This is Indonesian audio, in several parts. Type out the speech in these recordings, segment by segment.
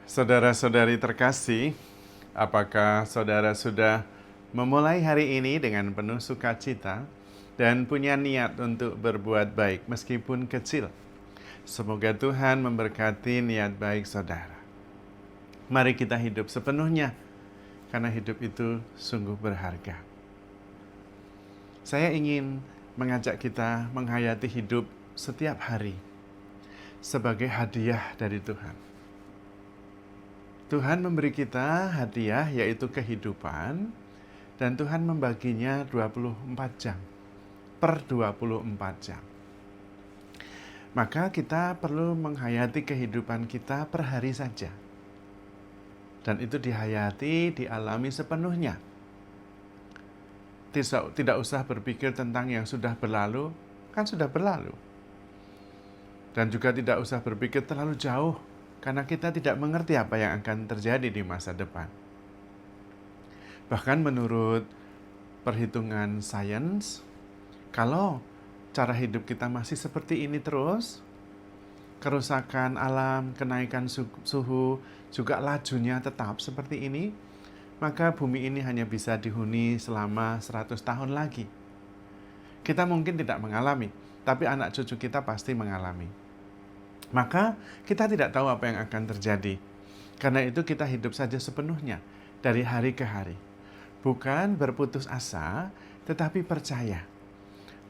Saudara-saudari terkasih, apakah saudara sudah memulai hari ini dengan penuh sukacita dan punya niat untuk berbuat baik meskipun kecil? Semoga Tuhan memberkati niat baik saudara. Mari kita hidup sepenuhnya, karena hidup itu sungguh berharga. Saya ingin mengajak kita menghayati hidup setiap hari sebagai hadiah dari Tuhan. Tuhan memberi kita hadiah yaitu kehidupan, dan Tuhan membaginya 24 jam, per 24 jam. Maka kita perlu menghayati kehidupan kita per hari saja. Dan itu dihayati, dialami sepenuhnya. Tidak usah berpikir tentang yang sudah berlalu, kan sudah berlalu. Dan juga tidak usah berpikir terlalu jauh, karena kita tidak mengerti apa yang akan terjadi di masa depan. Bahkan menurut perhitungan sains, kalau cara hidup kita masih seperti ini terus, kerusakan alam, kenaikan suhu, juga lajunya tetap seperti ini, maka bumi ini hanya bisa dihuni selama 100 tahun lagi. Kita mungkin tidak mengalami, tapi anak cucu kita pasti mengalami. Maka kita tidak tahu apa yang akan terjadi. Karena itu kita hidup saja sepenuhnya dari hari ke hari. Bukan berputus asa, tetapi percaya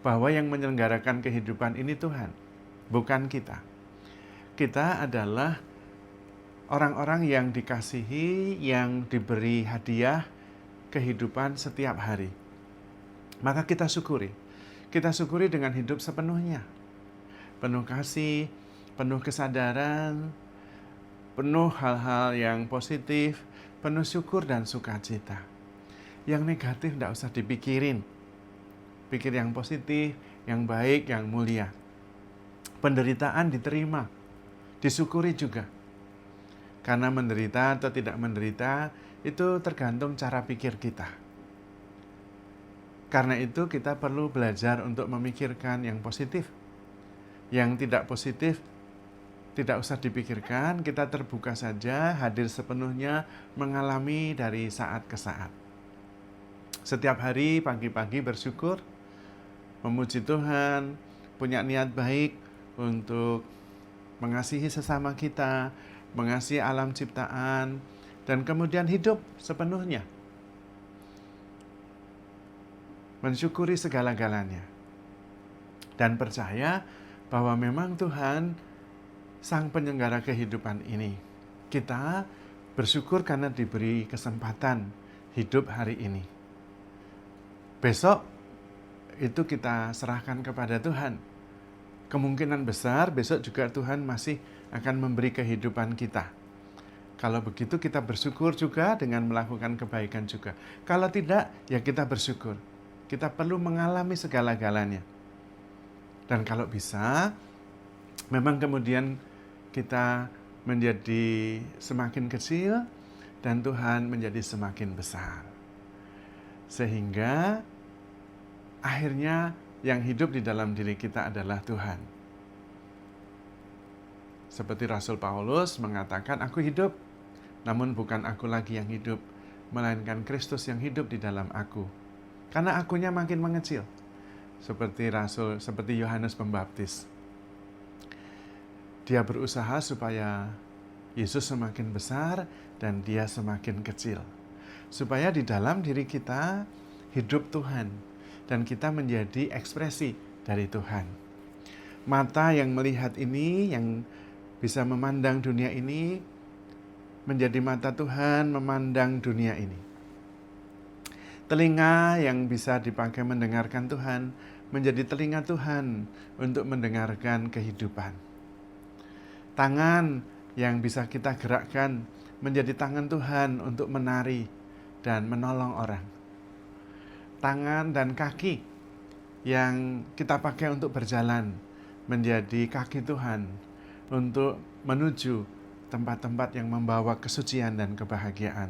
bahwa yang menyelenggarakan kehidupan ini Tuhan, bukan kita. Kita adalah orang-orang yang dikasihi, yang diberi hadiah kehidupan setiap hari. Maka kita syukuri. Kita syukuri dengan hidup sepenuhnya. Penuh kasih, penuh kesadaran, penuh hal-hal yang positif, penuh syukur dan sukacita. Yang negatif tidak usah dipikirin. Pikir yang positif, yang baik, yang mulia. Penderitaan diterima, disyukuri juga. Karena menderita atau tidak menderita, itu tergantung cara pikir kita. Karena itu kita perlu belajar untuk memikirkan yang positif. Yang tidak positif, tidak usah dipikirkan, kita terbuka saja, hadir sepenuhnya, mengalami dari saat ke saat. Setiap hari pagi-pagi bersyukur, memuji Tuhan, punya niat baik untuk mengasihi sesama kita, mengasihi alam ciptaan, dan kemudian hidup sepenuhnya. Mensyukuri segala-galanya. Dan percaya bahwa memang Tuhan Sang penyelenggara kehidupan ini. Kita bersyukur karena diberi kesempatan hidup hari ini. Besok itu kita serahkan kepada Tuhan. Kemungkinan besar besok juga Tuhan masih akan memberi kehidupan kita. Kalau begitu kita bersyukur juga dengan melakukan kebaikan juga. Kalau tidak, ya kita bersyukur. Kita perlu mengalami segala-galanya. Dan kalau bisa, memang kemudian kita menjadi semakin kecil dan Tuhan menjadi semakin besar. Sehingga akhirnya yang hidup di dalam diri kita adalah Tuhan. Seperti Rasul Paulus mengatakan, aku hidup, namun bukan aku lagi yang hidup, melainkan Kristus yang hidup di dalam aku. Karena akunya makin mengecil. Seperti Yohanes Pembaptis. Dia berusaha supaya Yesus semakin besar dan dia semakin kecil. Supaya di dalam diri kita hidup Tuhan dan kita menjadi ekspresi dari Tuhan. Mata yang melihat ini, yang bisa memandang dunia ini, menjadi mata Tuhan memandang dunia ini. Telinga yang bisa dipakai mendengarkan Tuhan, menjadi telinga Tuhan untuk mendengarkan kehidupan. Tangan yang bisa kita gerakkan menjadi tangan Tuhan untuk menari dan menolong orang. Tangan dan kaki yang kita pakai untuk berjalan menjadi kaki Tuhan untuk menuju tempat-tempat yang membawa kesucian dan kebahagiaan.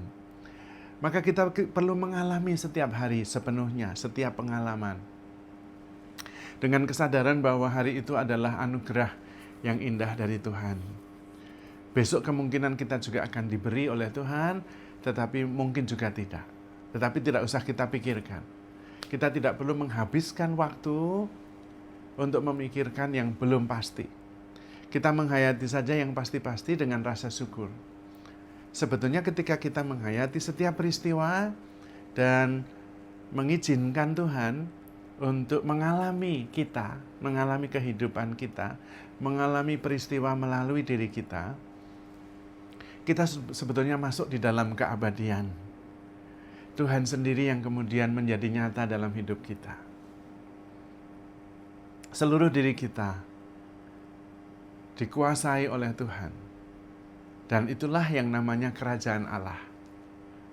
Maka kita perlu mengalami setiap hari sepenuhnya, setiap pengalaman. Dengan kesadaran bahwa hari itu adalah anugerah yang indah dari Tuhan. Besok kemungkinan kita juga akan diberi oleh Tuhan, tetapi mungkin juga tidak. Tetapi tidak usah kita pikirkan. Kita tidak perlu menghabiskan waktu untuk memikirkan yang belum pasti. Kita menghayati saja yang pasti-pasti dengan rasa syukur. Sebetulnya ketika kita menghayati setiap peristiwa dan mengizinkan Tuhan untuk mengalami kita, mengalami kehidupan kita, mengalami peristiwa melalui diri kita, kita sebetulnya masuk di dalam keabadian. Tuhan sendiri yang kemudian menjadi nyata dalam hidup kita. Seluruh diri kita dikuasai oleh Tuhan. Dan itulah yang namanya kerajaan Allah.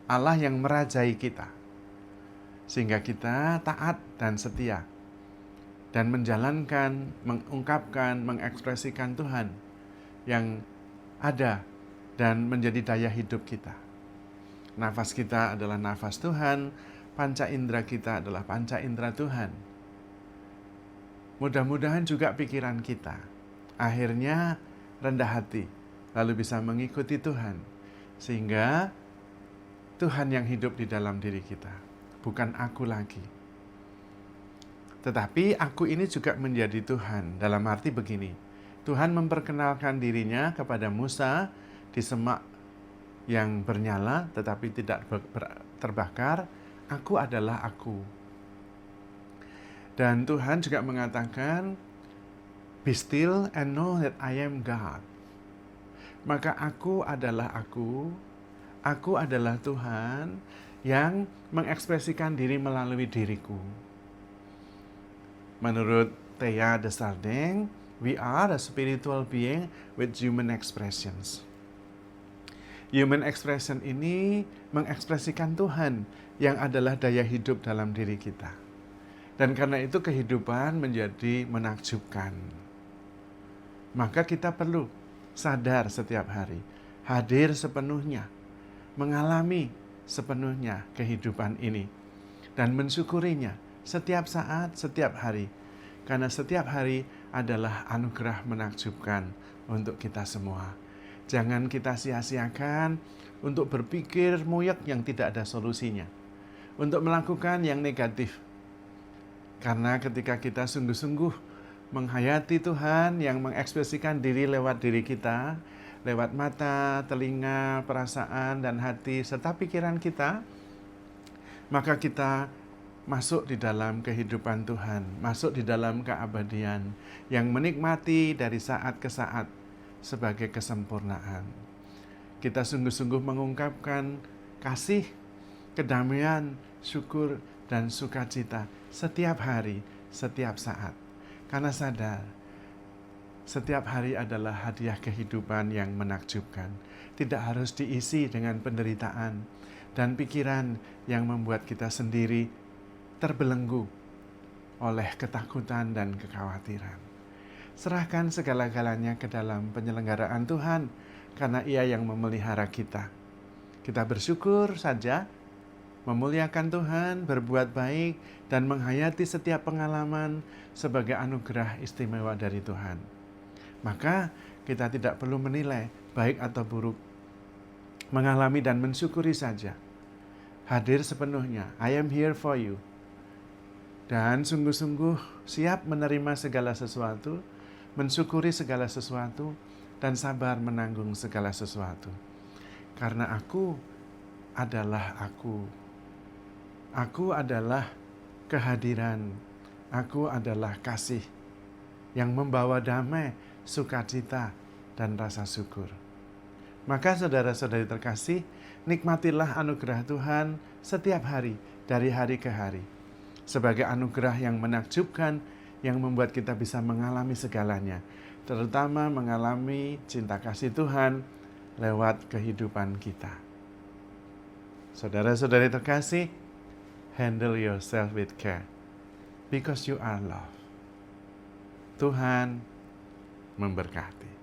Allah yang merajai kita. Sehingga kita taat dan setia. Dan menjalankan, mengungkapkan, mengekspresikan Tuhan yang ada dan menjadi daya hidup kita. Nafas kita adalah nafas Tuhan, panca indera kita adalah panca indera Tuhan. Mudah-mudahan juga pikiran kita akhirnya rendah hati, lalu bisa mengikuti Tuhan. Sehingga Tuhan yang hidup di dalam diri kita, bukan aku lagi. Tetapi aku ini juga menjadi Tuhan, dalam arti begini. Tuhan memperkenalkan dirinya kepada Musa di semak yang bernyala tetapi tidak terbakar, aku adalah aku. Dan Tuhan juga mengatakan, be still and know that I am God. Maka aku adalah aku adalah Tuhan yang mengekspresikan diri melalui diriku. Menurut Thea Desjardins, we are a spiritual being with human expressions. Human expression ini mengekspresikan Tuhan yang adalah daya hidup dalam diri kita. Dan karena itu kehidupan menjadi menakjubkan. Maka kita perlu sadar setiap hari, hadir sepenuhnya, mengalami sepenuhnya kehidupan ini, dan mensyukurinya setiap saat, setiap hari. Karena setiap hari adalah anugerah menakjubkan untuk kita semua. Jangan kita sia-siakan untuk berpikir muyek yang tidak ada solusinya. Untuk melakukan yang negatif. Karena ketika kita sungguh-sungguh menghayati Tuhan yang mengekspresikan diri lewat diri kita, lewat mata, telinga, perasaan, dan hati, serta pikiran kita, maka kita masuk di dalam kehidupan Tuhan, masuk di dalam keabadian yang menikmati dari saat ke saat sebagai kesempurnaan. Kita sungguh-sungguh mengungkapkan kasih, kedamaian, syukur, dan sukacita setiap hari, setiap saat. Karena sadar, setiap hari adalah hadiah kehidupan yang menakjubkan. Tidak harus diisi dengan penderitaan dan pikiran yang membuat kita sendiri terbelenggu oleh ketakutan dan kekhawatiran. Serahkan segala-galanya ke dalam penyelenggaraan Tuhan, karena Ia yang memelihara kita. Kita bersyukur saja, memuliakan Tuhan, berbuat baik, dan menghayati setiap pengalaman sebagai anugerah istimewa dari Tuhan. Maka kita tidak perlu menilai baik atau buruk. Mengalami dan mensyukuri saja. Hadir sepenuhnya, I am here for you. Dan sungguh-sungguh siap menerima segala sesuatu, mensyukuri segala sesuatu, dan sabar menanggung segala sesuatu. Karena aku adalah aku. Aku adalah kehadiran. Aku adalah kasih yang membawa damai, sukacita, dan rasa syukur. Maka saudara-saudari terkasih, nikmatilah anugerah Tuhan setiap hari, dari hari ke hari. Sebagai anugerah yang menakjubkan, yang membuat kita bisa mengalami segalanya, terutama mengalami cinta kasih Tuhan lewat kehidupan kita. Saudara-saudari terkasih, handle yourself with care, because you are loved. Tuhan memberkati.